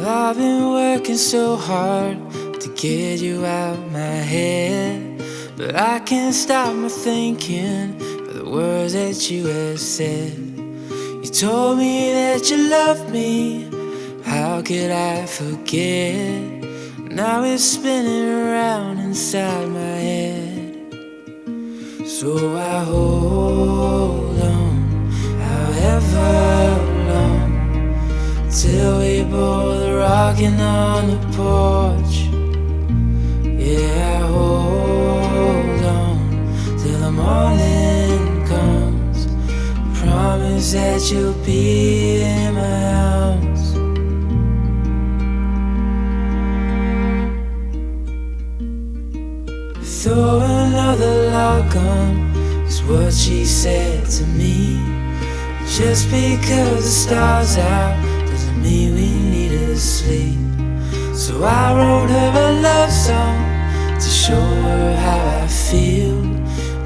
I've been working so hard to get you out my head, but I can't stop my thinking of the words that you have said. You told me that you loved me, how could I forget? Now it's spinning around inside my head. So I hold on, however long, till we both rocking on the porch. Yeah, I hold on till the morning comes. Promise that you'll be in my arms. Throw another log on, is what she said to me. Just because the stars out doesn't mean we need to sleep. So I wrote her a love song to show her how I feel,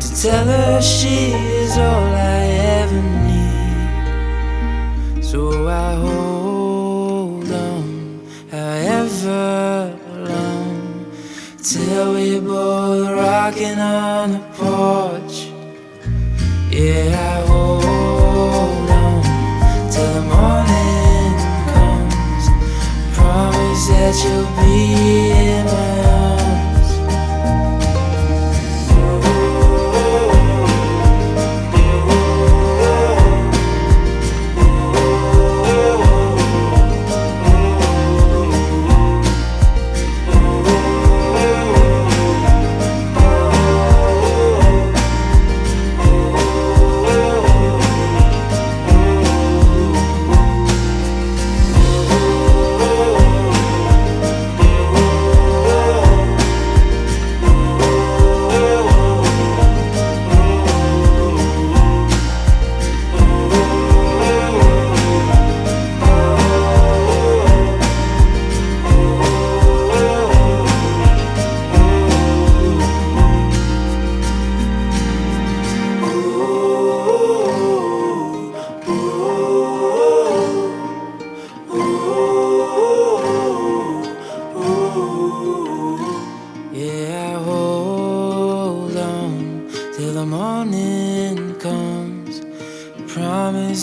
to tell her she is all I ever need. So I hold on, however long, till we both rocking on the porch. Yeah, I hold on till the morning comes. Promise that you'll be in my arms.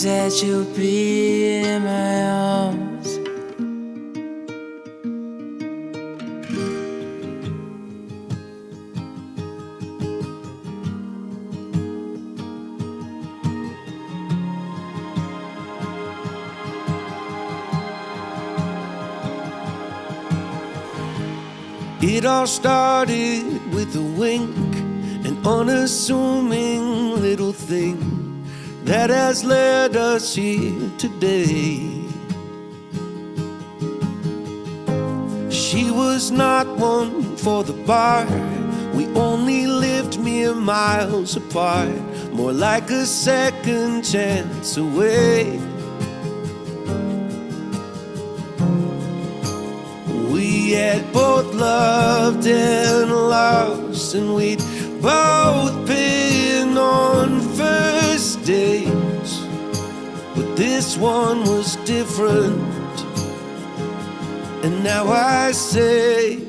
That you'll be in my arms. It all started with a wink, an unassuming little thing that has led us here today. She was not one for the bar. We only lived mere miles apart, more like a second chance away. We had both loved and lost, and we'd both been on first dates, but this one was different. And now I say,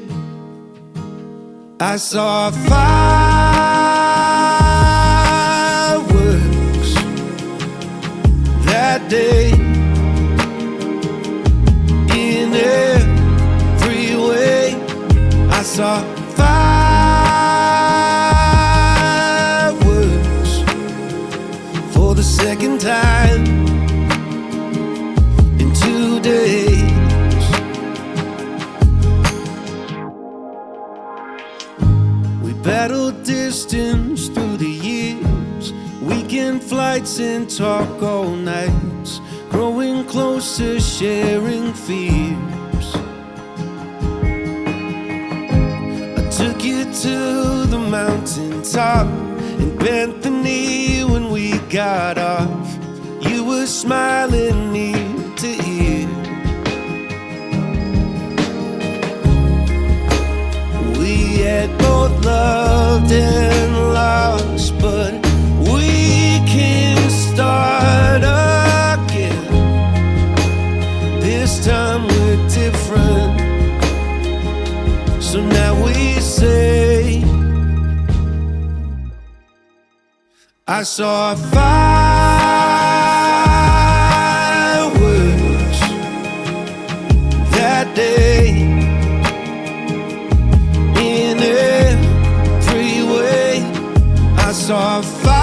I saw fireworks that day in every way. I saw fireworks for the second time in 2 days. We battled distance through the years, weekend flights and talk all nights, growing closer, sharing fears. I took you to the mountaintop and bent the knee when we got off. You were smiling ear to ear. We had both loved and lost, but we can start again. This time we're different. So now we say, I saw fireworks that day in every way. I saw fire.